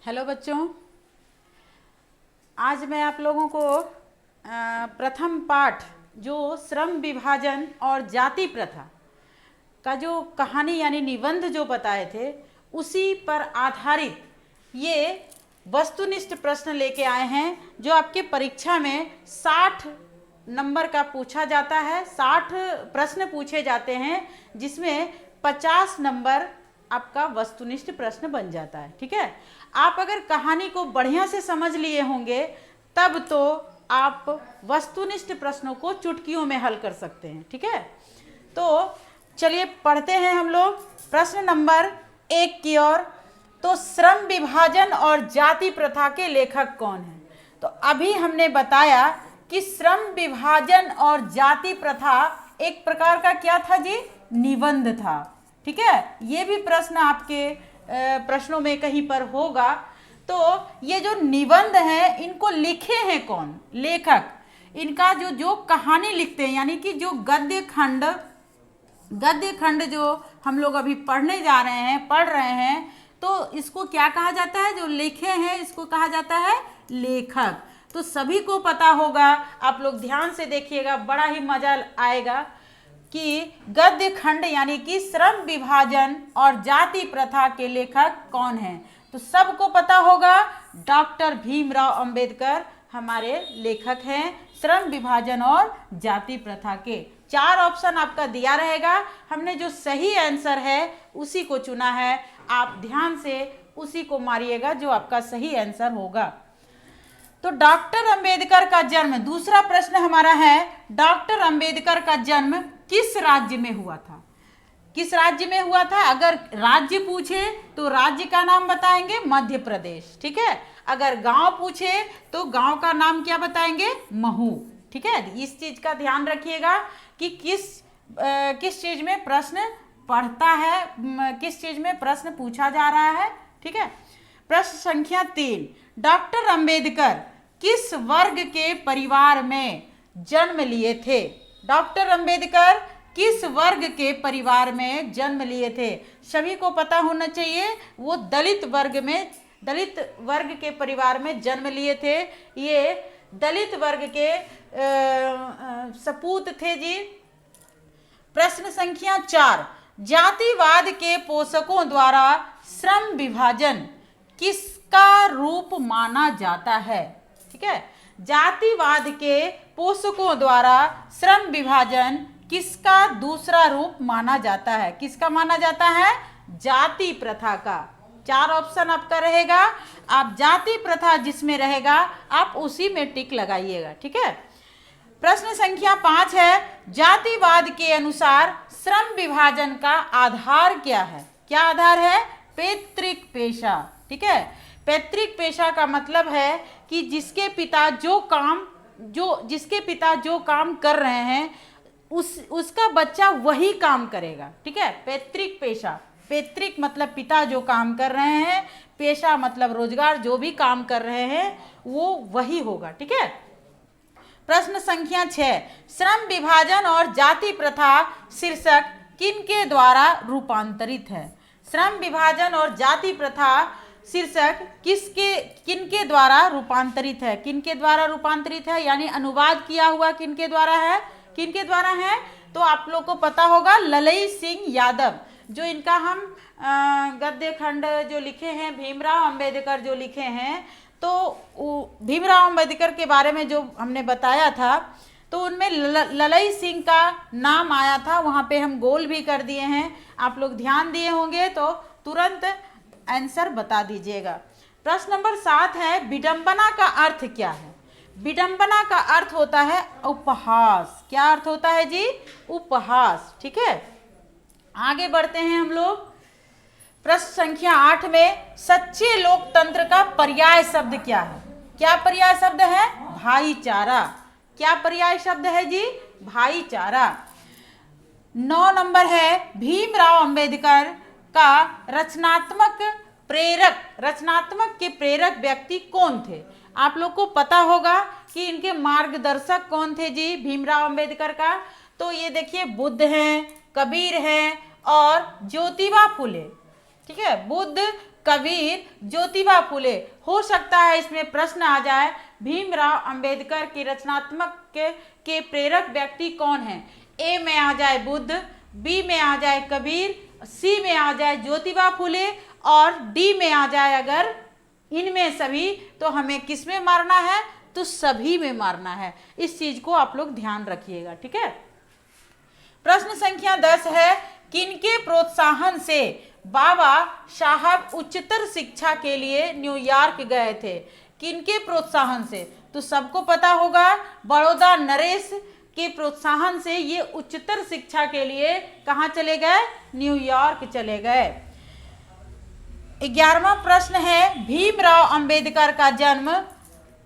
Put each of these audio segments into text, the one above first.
Hello बच्चों, आज मैं आप लोगों को प्रथम पाठ जो श्रम विभाजन और जाति प्रथा का जो कहानी यानी निबंध जो बताए थे उसी पर आधारित ये वस्तुनिष्ठ प्रश्न लेके आए हैं जो आपके परीक्षा में 60 नंबर का पूछा जाता है। 60 प्रश्न पूछे जाते हैं जिसमें 50 नंबर आपका वस्तुनिष्ठ प्रश्न बन जाता है। ठीक है, आप अगर कहानी को बढ़िया से समझ लिए होंगे तब तो आप वस्तुनिष्ठ प्रश्नों को चुटकियों में हल कर सकते हैं। ठीक है, तो चलिए पढ़ते हैं हम लोग प्रश्न नंबर 1 की ओर। तो श्रम विभाजन और जाति प्रथा के लेखक कौन हैं? तो अभी हमने बताया कि श्रम विभाजन और जाति प्रथा एक प्रकार का क्या था जी? निबंध था। ठीक है, ये भी प्रश्न आपके प्रश्नों में कहीं पर होगा। तो ये जो निबंध है इनको लिखे हैं कौन? लेखक। इनका जो कहानी लिखते हैं यानी कि जो गद्य खंड जो हम लोग अभी पढ़ रहे हैं, तो इसको क्या कहा जाता है? जो लिखे हैं इसको कहा जाता है लेखक। तो सभी को पता होगा, आप लोग ध्यान से देखिएगा, बड़ा ही मजा आएगा कि गद्य खंड यानी कि श्रम विभाजन और जाति प्रथा के लेखक कौन हैं। तो सबको पता होगा डॉक्टर भीमराव अंबेडकर हमारे लेखक हैं श्रम विभाजन और जाति प्रथा के। 4 ऑप्शन आपका दिया रहेगा, हमने जो सही आंसर है उसी को चुना है। आप ध्यान से उसी को मारिएगा जो आपका सही आंसर होगा। तो डॉक्टर अंबेडकर का जन्म, दूसरा प्रश्न हमारा है, डॉक्टर अंबेडकर का जन्म किस राज्य में हुआ था? किस राज्य में हुआ था? अगर राज्य पूछे तो राज्य का नाम बताएंगे मध्य प्रदेश। ठीक है, अगर गांव पूछे तो गांव का नाम क्या बताएंगे? महू। ठीक है, इस चीज का ध्यान रखिएगा कि किस चीज में प्रश्न पढ़ता है, किस चीज में प्रश्न पूछा जा रहा है। ठीक है, प्रश्न संख्या 3, डॉक्टर अंबेडकर किस वर्ग के परिवार में जन्म लिए थे? डॉक्टर अंबेडकर किस वर्ग के परिवार में जन्म लिए थे? सभी को पता होना चाहिए, वो दलित वर्ग के परिवार में जन्म लिए थे। ये दलित वर्ग के सपूत थे जी। प्रश्न संख्या 4, जातिवाद के पोषकों द्वारा श्रम विभाजन किसका रूप माना जाता है? ठीक है, जातिवाद के पोषकों द्वारा श्रम विभाजन किसका दूसरा रूप माना जाता है? किसका माना जाता है? जाति प्रथा का। 4 ऑप्शन आपका रहेगा, आप जाति प्रथा जिसमें रहेगा आप उसी में टिक लगाइएगा। ठीक है, प्रश्न संख्या 5 है, जातिवाद के अनुसार श्रम विभाजन का आधार क्या है? क्या आधार है? पैतृक पेशा। ठीक है, पैतृक पेशा का मतलब है कि जिसके पिता जो काम कर रहे हैं उसका बच्चा वही काम करेगा। ठीक है, पैतृक पेशा, पैतृक मतलब पिता जो काम कर रहे हैं, पेशा मतलब रोजगार, जो भी काम कर रहे हैं वो वही होगा। ठीक है, प्रश्न संख्या 6, श्रम विभाजन और जाति प्रथा शीर्षक किनके द्वारा रूपांतरित है? श्रम विभाजन और जाति प्रथा शीर्षक किनके द्वारा रूपांतरित है? किनके द्वारा रूपांतरित है यानी अनुवाद किया हुआ किनके द्वारा है? किनके द्वारा है? तो आप लोग को पता होगा ललई सिंह यादव। जो इनका हम गद्य खंड जो लिखे हैं, भीमराव अंबेडकर जो लिखे हैं, तो भीमराव अंबेडकर के बारे में जो हमने बताया था तो उनमें ललई सिंह का नाम आया था। वहाँ पे हम गोल भी कर दिए हैं, आप लोग ध्यान दिए होंगे तो तुरंत आंसर बता दीजिएगा। प्रश्न नंबर 7 है, विडंबना का अर्थ क्या है? विडंबना का अर्थ होता है उपहास। क्या अर्थ होता है जी? उपहास। ठीक है, आगे बढ़ते हैं हम लोग। प्रश्न संख्या 8 में, सच्चे लोकतंत्र का पर्याय शब्द क्या है? क्या पर्याय शब्द है? भाईचारा। क्या पर्याय शब्द है जी? भाईचारा। 9 नंबर है, भीमराव अंबेडकर का रचनात्मक के प्रेरक व्यक्ति कौन थे? आप लोग को पता होगा कि इनके मार्गदर्शक कौन थे जी भीमराव अंबेडकर का? तो ये देखिए, बुद्ध हैं, कबीर हैं और ज्योतिबा फुले। ठीक है, बुद्ध, कबीर, ज्योतिबा फुले। हो सकता है इसमें प्रश्न आ जाए भीमराव अंबेडकर की रचनात्मक के प्रेरक व्यक्ति कौन है। ए में आ जाए बुद्ध, बी में आ जाए कबीर, सी में आ जाए ज्योतिबा फुले और डी में आ जाए अगर इनमें सभी, तो हमें किस में मारना है, तो सभी में मारना है। इस चीज को आप लोग ध्यान रखिएगा, ठीक है। प्रश्न संख्या 10 है, किनके प्रोत्साहन से बाबा साहब उच्चतर शिक्षा के लिए न्यूयॉर्क गए थे। किनके प्रोत्साहन से, तो सबको पता होगा बड़ौदा नरेश के प्रोत्साहन से ये उच्चतर शिक्षा के लिए कहाँ चले गए, न्यूयॉर्क चले गए। 11वां प्रश्न है, भीमराव अंबेडकर का जन्म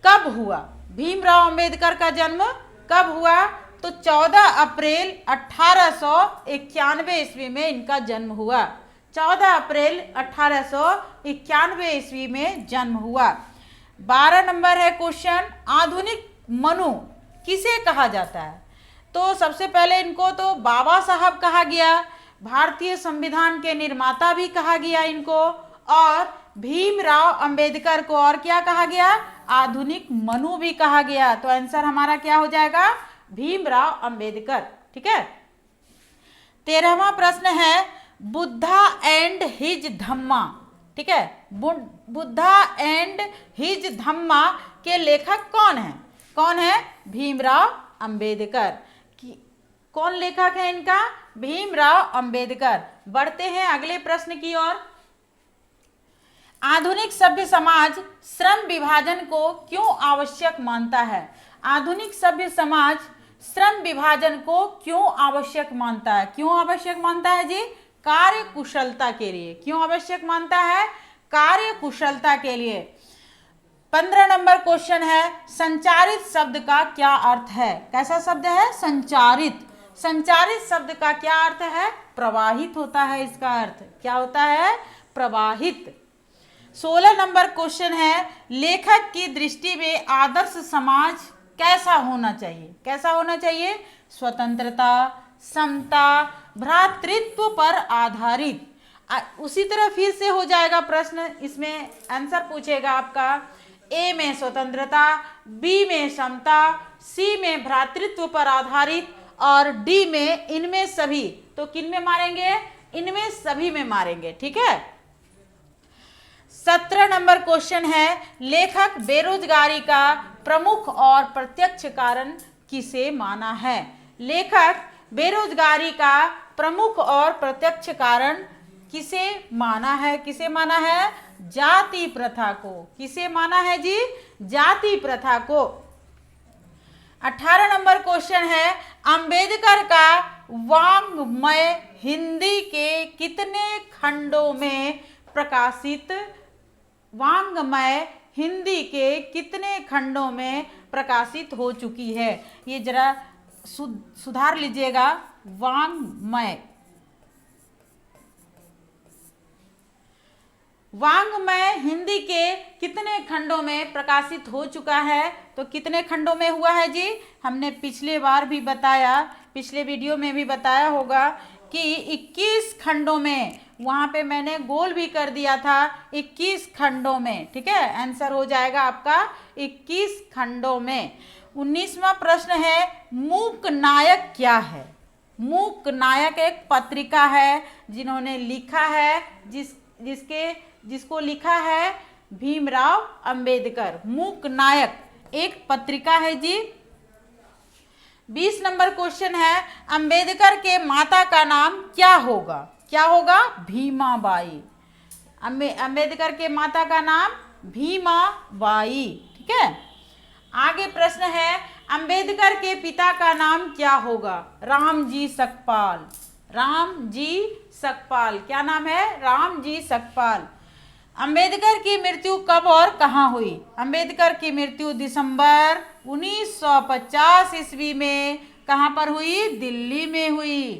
कब हुआ। भीमराव अंबेडकर का जन्म कब हुआ, तो 14 अप्रैल 1891 ईस्वी में इनका जन्म हुआ। 14 अप्रैल 1891 ईस्वी में जन्म हुआ। 12 नंबर है क्वेश्चन, आधुनिक मनु किसे कहा जाता है। तो सबसे पहले इनको तो बाबा साहब कहा गया, भारतीय संविधान के निर्माता भी कहा गया इनको, और भीमराव अंबेडकर को और क्या कहा गया, आधुनिक मनु भी कहा गया। तो आंसर हमारा क्या हो जाएगा, भीमराव अंबेडकर, ठीक है। 13वां प्रश्न है, बुद्धा एंड हिज धम्मा, ठीक है, बुद्धा एंड हिज धम्मा के लेखक कौन है। कौन है, भीमराव अंबेडकर। कौन लेखक है इनका, भीमराव अंबेडकर। बढ़ते हैं अगले प्रश्न की ओर। आधुनिक सभ्य समाज श्रम विभाजन को क्यों आवश्यक मानता है। आधुनिक सभ्य समाज श्रम विभाजन को क्यों आवश्यक मानता है। क्यों आवश्यक मानता है जी, कार्य कुशलता के लिए। क्यों आवश्यक मानता है, कार्य कुशलता के लिए। 15 नंबर क्वेश्चन है, संचारित शब्द का क्या अर्थ है। कैसा शब्द है, संचारित। संचारित शब्द का क्या अर्थ है, प्रवाहित होता है। इसका अर्थ क्या होता है, प्रवाहित। 16 नंबर क्वेश्चन है, लेखक की दृष्टि में आदर्श समाज कैसा होना चाहिए। कैसा होना चाहिए, स्वतंत्रता, समता, भ्रातृत्व पर आधारित। उसी तरह फिर से हो जाएगा प्रश्न, इसमें आंसर पूछेगा आपका, ए में स्वतंत्रता, बी में समता, सी में भ्रातृत्व पर आधारित और डी में इनमें सभी। तो किन में मारेंगे, इनमें सभी में मारेंगे, ठीक है। 17 नंबर क्वेश्चन है, लेखक बेरोजगारी का प्रमुख और प्रत्यक्ष कारण किसे माना है। लेखक बेरोजगारी का प्रमुख और प्रत्यक्ष कारण किसे माना है। किसे माना है, जाति प्रथा को। किसे माना है जी, जाति प्रथा को। 18 नंबर क्वेश्चन है, अंबेडकर का वाङ्मय हिंदी के कितने खंडों में प्रकाशित। वाङ्मय हिंदी के कितने खंडों में प्रकाशित हो चुकी है। ये जरा सुधार लीजिएगा, वाङ्मय। वाङ्मय हिंदी के कितने खंडों में प्रकाशित हो चुका है। तो कितने खंडों में हुआ है जी, हमने पिछले बार भी बताया, पिछले वीडियो में भी बताया होगा कि 21 खंडों में। वहां पे मैंने गोल भी कर दिया था, 21 खंडों में, ठीक है। आंसर हो जाएगा आपका 21 खंडों में। 19वां प्रश्न है, मूक नायक क्या है। मूक नायक एक पत्रिका है जिन्होंने लिखा है, जिसको लिखा है भीमराव अंबेडकर। मूक नायक एक पत्रिका है जी। 20 नंबर क्वेश्चन है, अंबेडकर के माता का नाम क्या होगा। क्या होगा, भीमाबाई। अंबेडकर के माता का नाम भीमाबाई, ठीक है। आगे प्रश्न है, अंबेडकर के पिता का नाम क्या होगा। रामजी सकपाल। रामजी सकपाल, क्या नाम है, रामजी सकपाल। अंबेडकर की मृत्यु कब और कहाँ हुई। अंबेडकर की मृत्यु दिसंबर 1950 ईस्वी में कहाँ पर हुई, दिल्ली में हुई।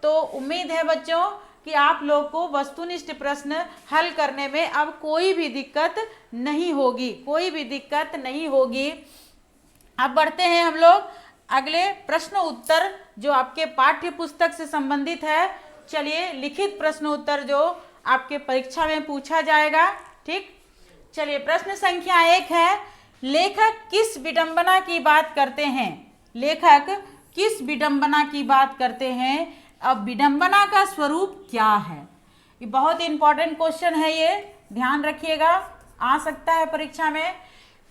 तो उम्मीद है बच्चों कि आप लोग को वस्तुनिष्ठ प्रश्न हल करने में अब कोई भी दिक्कत नहीं होगी, कोई भी दिक्कत नहीं होगी। अब बढ़ते हैं हम लोग अगले प्रश्न उत्तर जो आपके पाठ्य पुस्तक से संबंधित है। चलिए लिखित प्रश्न उत्तर जो आपके परीक्षा में पूछा जाएगा। ठीक, चलिए प्रश्न संख्या 1 है, लेखक किस विडंबना की बात करते हैं? लेखक किस विडंबना की बात करते हैं? अब विडंबना का स्वरूप क्या है? ये बहुत इंपॉर्टेंट क्वेश्चन है, ये ध्यान रखिएगा, आ सकता है परीक्षा में।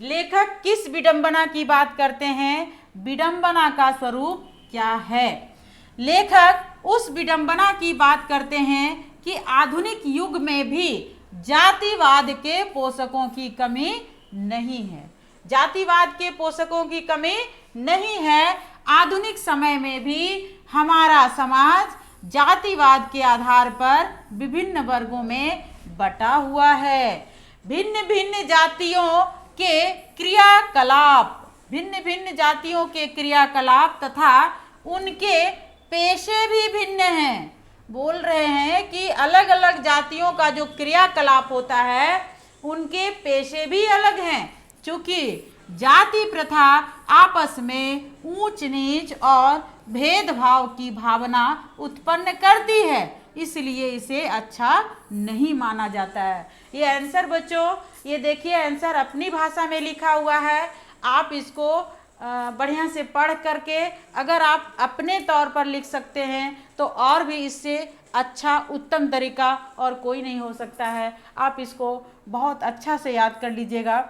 लेखक किस विडंबना की बात करते हैं? विडंबना का स्वरूप क्या है? लेखक उस विडंबना की बात करते हैं कि आधुनिक युग में भी जातिवाद के पोषकों की कमी नहीं है। जातिवाद के पोषकों की कमी नहीं है। आधुनिक समय में भी हमारा समाज जातिवाद के आधार पर विभिन्न वर्गों में बटा हुआ है। भिन्न भिन्न जातियों के क्रियाकलाप, भिन्न भिन्न जातियों के क्रियाकलाप तथा उनके पेशे भी भिन्न हैं। बोल रहे हैं कि अलग अलग जातियों का जो क्रियाकलाप होता है उनके पेशे भी अलग हैं, क्योंकि जाति प्रथा आपस में ऊंच नीच और भेदभाव की भावना उत्पन्न करती है, इसलिए इसे अच्छा नहीं माना जाता है। ये आंसर बच्चों, ये देखिए आंसर अपनी भाषा में लिखा हुआ है। आप इसको बढ़िया से पढ़ करके अगर आप अपने तौर पर लिख सकते हैं तो और भी इससे अच्छा उत्तम तरीका और कोई नहीं हो सकता है। आप इसको बहुत अच्छा से याद कर लीजिएगा।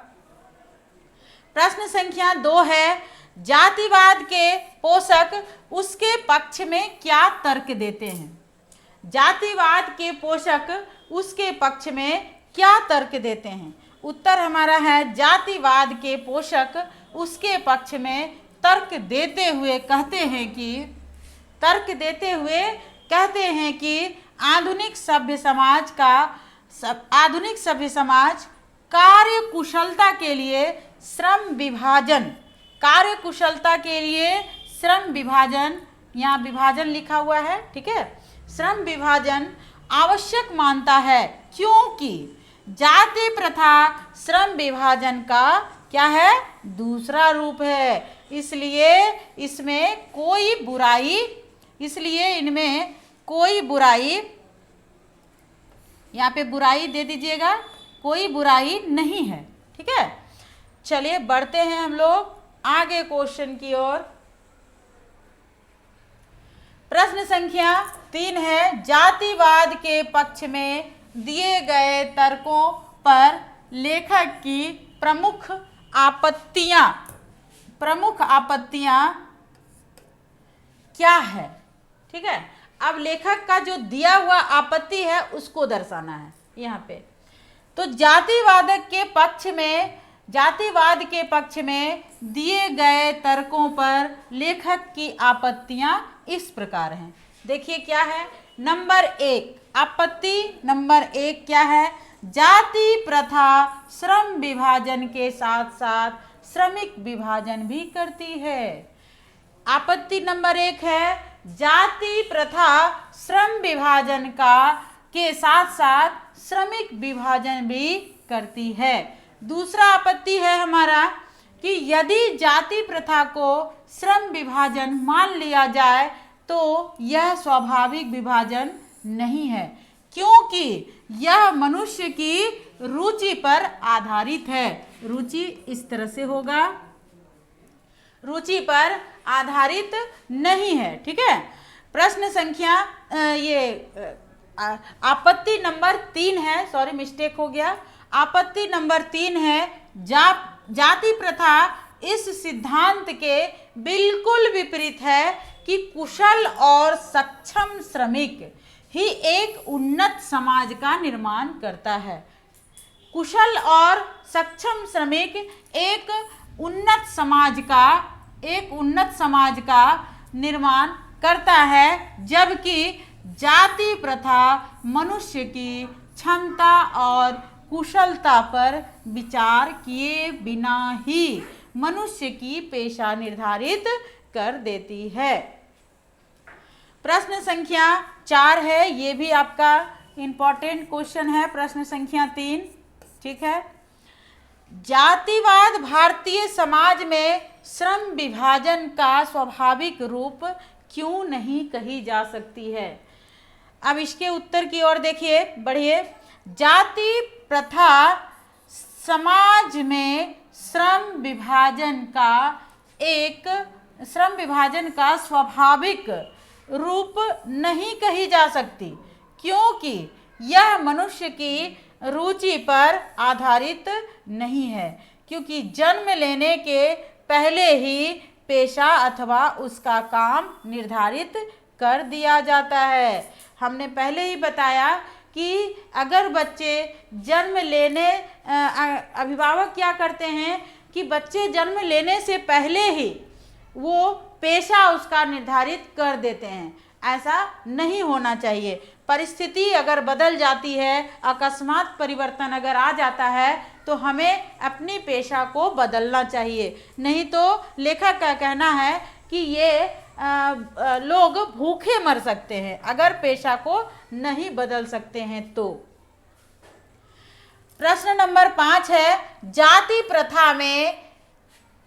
प्रश्न संख्या 2 है, जातिवाद के पोषक उसके पक्ष में क्या तर्क देते हैं? जातिवाद के पोषक उसके पक्ष में क्या तर्क देते हैं? उत्तर हमारा है, जातिवाद के पोषक उसके पक्ष में तर्क देते हुए कहते हैं कि आधुनिक सभ्य समाज कार्य कुशलता के लिए श्रम विभाजन, यहाँ विभाजन लिखा हुआ है, ठीक है, श्रम विभाजन आवश्यक मानता है, क्योंकि जाति प्रथा श्रम विभाजन का क्या है? दूसरा रूप है। इसलिए इनमें कोई बुराई, यहाँ पे बुराई दे दीजिएगा, कोई बुराई नहीं है। ठीक है, चलिए बढ़ते हैं हम लोग आगे क्वेश्चन की ओर। प्रश्न संख्या 3 है, जातिवाद के पक्ष में दिए गए तर्कों पर लेखक की प्रमुख आपत्तियां क्या है? ठीक है, अब लेखक का जो दिया हुआ आपत्ति है उसको दर्शाना है यहाँ पे। तो जातिवाद के पक्ष में दिए गए तर्कों पर लेखक की आपत्तियां इस प्रकार हैं। देखिए क्या है। नंबर 1, आपत्ति नंबर 1 क्या है? जाति प्रथा श्रम विभाजन के साथ साथ श्रमिक विभाजन भी करती है। आपत्ति नंबर 1 है, जाति प्रथा श्रम विभाजन के साथ साथ श्रमिक विभाजन भी करती है। दूसरा आपत्ति है हमारा कि यदि जाति प्रथा को श्रम विभाजन मान लिया जाए तो यह स्वाभाविक विभाजन नहीं है, क्योंकि यह मनुष्य की रुचि पर आधारित है। रुचि इस तरह से होगा, रुचि पर आधारित नहीं है। ठीक है, प्रश्न संख्या आपत्ति नंबर 3 है, सॉरी मिस्टेक हो गया। आपत्ति नंबर 3 है, जाति प्रथा इस सिद्धांत के बिल्कुल विपरीत है कि कुशल और सक्षम श्रमिक ही एक उन्नत समाज का निर्माण करता है। कुशल और सक्षम श्रमिक एक उन्नत समाज का निर्माण करता है, जबकि जाति प्रथा मनुष्य की क्षमता और कुशलता पर विचार किए बिना ही मनुष्य की पेशा निर्धारित कर देती है। प्रश्न संख्या 4 है, ये भी आपका इंपॉर्टेंट क्वेश्चन है। प्रश्न संख्या 3, ठीक है, जातिवाद भारतीय समाज में श्रम विभाजन का स्वाभाविक रूप क्यों नहीं कही जा सकती है? अब इसके उत्तर की ओर देखिए, बढ़िए। जाति प्रथा समाज में श्रम विभाजन का स्वाभाविक रूप नहीं कही जा सकती, क्योंकि यह मनुष्य की रुचि पर आधारित नहीं है, क्योंकि जन्म लेने के पहले ही पेशा अथवा उसका काम निर्धारित कर दिया जाता है। हमने पहले ही बताया कि अगर बच्चे जन्म लेने अभिभावक क्या करते हैं कि बच्चे जन्म लेने से पहले ही वो पेशा उसका निर्धारित कर देते हैं। ऐसा नहीं होना चाहिए। परिस्थिति अगर बदल जाती है, अकस्मात परिवर्तन अगर आ जाता है, तो हमें अपनी पेशा को बदलना चाहिए। नहीं तो लेखक का कहना है कि ये लोग भूखे मर सकते हैं अगर पेशा को नहीं बदल सकते हैं तो। प्रश्न नंबर 5 है, जाति प्रथा में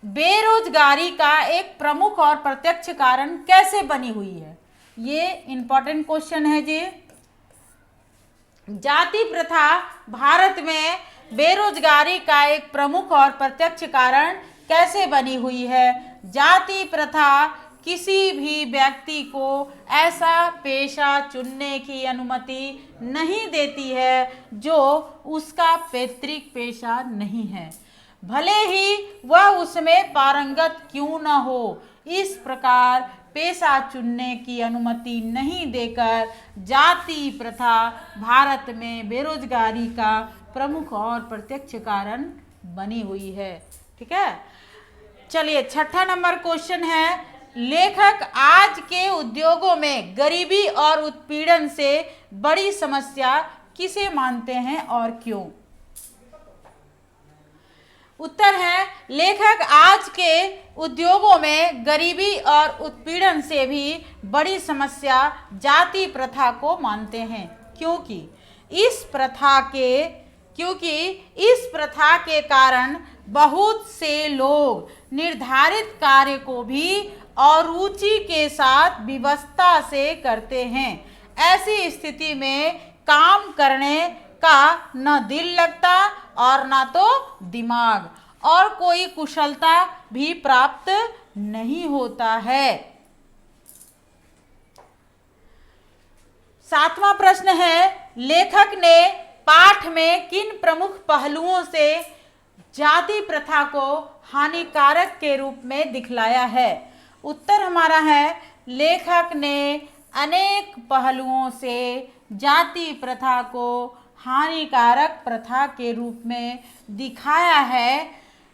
बेरोजगारी का एक प्रमुख और प्रत्यक्ष कारण कैसे बनी हुई है? ये इंपॉर्टेंट क्वेश्चन है जी। जाति प्रथा भारत में बेरोजगारी का एक प्रमुख और प्रत्यक्ष कारण कैसे बनी हुई है? जाति प्रथा किसी भी व्यक्ति को ऐसा पेशा चुनने की अनुमति नहीं देती है जो उसका पैतृक पेशा नहीं है, भले ही वह उसमें पारंगत क्यों न हो। इस प्रकार पेशा चुनने की अनुमति नहीं देकर जाति प्रथा भारत में बेरोजगारी का प्रमुख और प्रत्यक्ष कारण बनी हुई है। ठीक है, चलिए 6ठा नंबर क्वेश्चन है, लेखक आज के उद्योगों में गरीबी और उत्पीड़न से बड़ी समस्या किसे मानते हैं और क्यों? उत्तर है, लेखक आज के उद्योगों में गरीबी और उत्पीड़न से भी बड़ी समस्या जाति प्रथा को मानते हैं, क्योंकि इस प्रथा के कारण बहुत से लोग निर्धारित कार्य को भी और रुचि के साथ विवशता से करते हैं। ऐसी स्थिति में काम करने का न दिल लगता और न तो दिमाग, और कोई कुशलता भी प्राप्त नहीं होता है। 7वां प्रश्न है, लेखक ने पाठ में किन प्रमुख पहलुओं से जाति प्रथा को हानिकारक के रूप में दिखलाया है? उत्तर हमारा है, लेखक ने अनेक पहलुओं से जाति प्रथा को हानिकारक प्रथा के रूप में दिखाया है।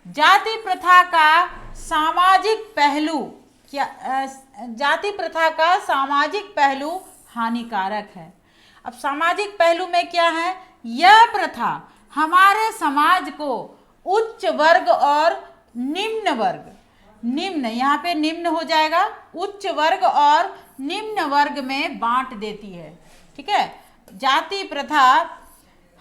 जाति प्रथा का सामाजिक पहलू जाति प्रथा का सामाजिक पहलू हानिकारक है। अब सामाजिक पहलू में क्या है? यह प्रथा हमारे समाज को उच्च वर्ग और निम्न वर्ग, निम्न यहाँ पे निम्न हो जाएगा, उच्च वर्ग और निम्न वर्ग में बांट देती है। ठीक है, जाति प्रथा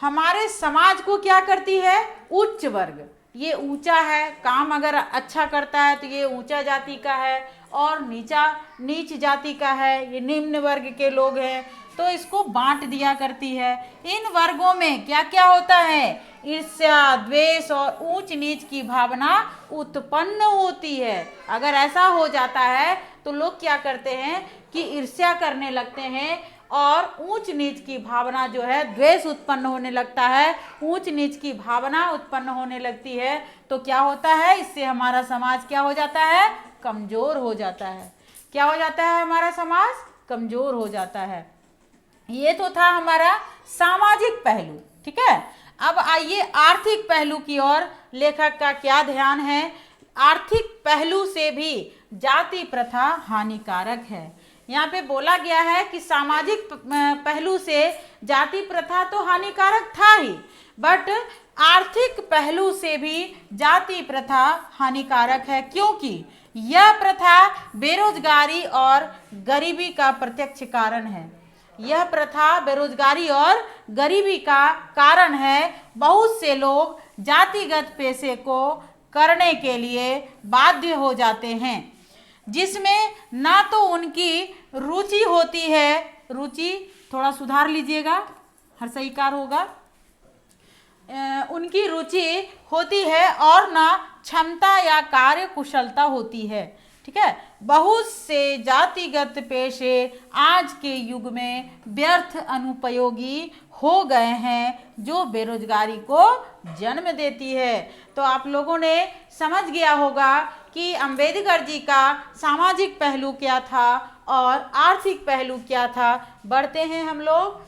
हमारे समाज को क्या करती है? उच्च वर्ग, ये ऊंचा है, काम अगर अच्छा करता है तो ये ऊंचा जाति का है, और नीच जाति का है, ये निम्न वर्ग के लोग हैं, तो इसको बांट दिया करती है। इन वर्गों में क्या क्या होता है? ईर्ष्या, द्वेष और ऊंच नीच की भावना उत्पन्न होती है। अगर ऐसा हो जाता है तो लोग क्या करते हैं कि ईर्ष्या करने लगते हैं, और ऊंच नीच की भावना जो है, द्वेष उत्पन्न होने लगता है, ऊंच नीच की भावना उत्पन्न होने लगती है। तो क्या होता है? इससे हमारा समाज क्या हो जाता है? कमजोर हो जाता है। क्या हो जाता है? हमारा समाज कमजोर हो जाता है। ये तो था हमारा सामाजिक पहलू। ठीक है, अब आइए आर्थिक पहलू की ओर लेखक का क्या ध्यान है। आर्थिक पहलू से भी जाति प्रथा हानिकारक है। यहाँ पे बोला गया है कि सामाजिक पहलू से जाति प्रथा तो हानिकारक था ही, बट आर्थिक पहलू से भी जाति प्रथा हानिकारक है, क्योंकि यह प्रथा बेरोजगारी और गरीबी का प्रत्यक्ष कारण है। यह प्रथा बेरोजगारी और गरीबी का कारण है। बहुत से लोग जातिगत पेशे को करने के लिए बाध्य हो जाते हैं, जिसमें ना तो उनकी रुचि होती है, रुचि थोड़ा सुधार लीजिएगा, हर सही कार होगा। उनकी रुचि होती है और ना क्षमता या कार्य कुशलता होती है। ठीक है, बहुत से जातिगत पेशे आज के युग में व्यर्थ अनुपयोगी हो गए हैं, जो बेरोजगारी को जन्म देती है। तो आप लोगों ने समझ गया होगा कि अंबेडकर जी का सामाजिक पहलू क्या था और आर्थिक पहलू क्या था। बढ़ते हैं हम लोग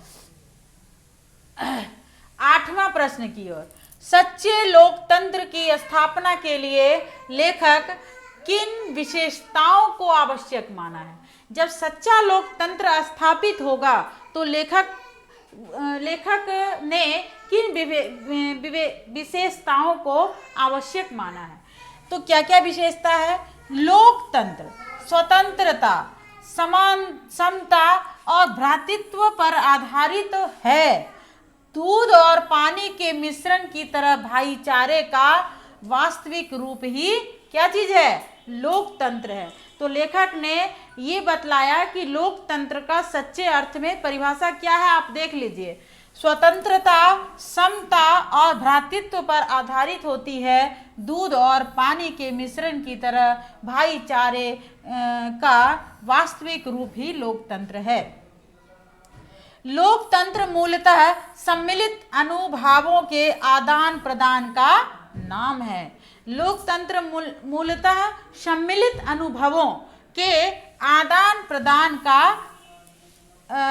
8वां प्रश्न की ओर। सच्चे लोकतंत्र की स्थापना के लिए लेखक किन विशेषताओं को आवश्यक माना है? जब सच्चा लोकतंत्र स्थापित होगा तो लेखक ने किन विशेषताओं को आवश्यक माना है? तो क्या क्या विशेषता है? लोकतंत्र स्वतंत्रता, समान, समता और भ्रातृत्व पर आधारित है। दूध और पानी के मिश्रण की तरह भाईचारे का वास्तविक रूप ही क्या चीज है? लोकतंत्र है। तो लेखक ने ये बतलाया कि लोकतंत्र का सच्चे अर्थ में परिभाषा क्या है, आप देख लीजिए। स्वतंत्रता, समता और भ्रातृत्व पर आधारित होती है। दूध और पानी के मिश्रण की तरह भाईचारे का वास्तविक रूप ही लोकतंत्र है। लोकतंत्र मूलतः सम्मिलित अनुभावों के आदान प्रदान का नाम है। लोकतंत्र मूलतः सम्मिलित अनुभवों के आदान प्रदान का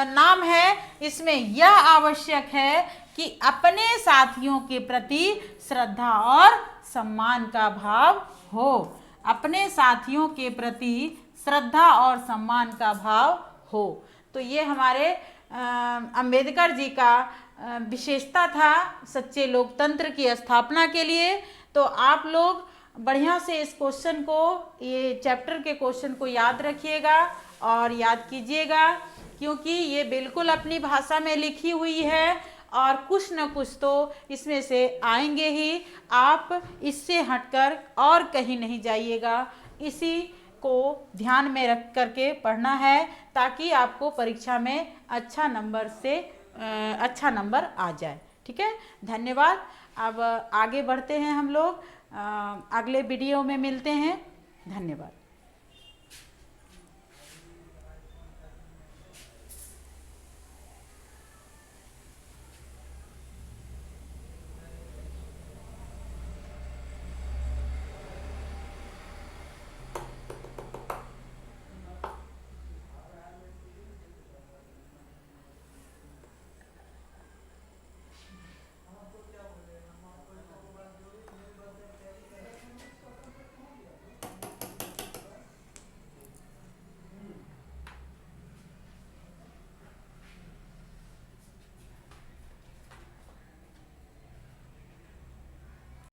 नाम है। इसमें यह आवश्यक है कि अपने साथियों के प्रति श्रद्धा और सम्मान का भाव हो। अपने साथियों के प्रति श्रद्धा और सम्मान का भाव हो। तो ये हमारे अंबेडकर जी का विशेषता था सच्चे लोकतंत्र की स्थापना के लिए। तो आप लोग बढ़िया से इस क्वेश्चन को, ये चैप्टर के क्वेश्चन को याद रखिएगा और याद कीजिएगा, क्योंकि ये बिल्कुल अपनी भाषा में लिखी हुई है और कुछ न कुछ तो इसमें से आएंगे ही। आप इससे हटकर और कहीं नहीं जाइएगा, इसी को ध्यान में रख करके पढ़ना है ताकि आपको परीक्षा में अच्छा नंबर आ जाए। ठीक है, धन्यवाद। अब आगे बढ़ते हैं हम लोग, अगले वीडियो में मिलते हैं। धन्यवाद।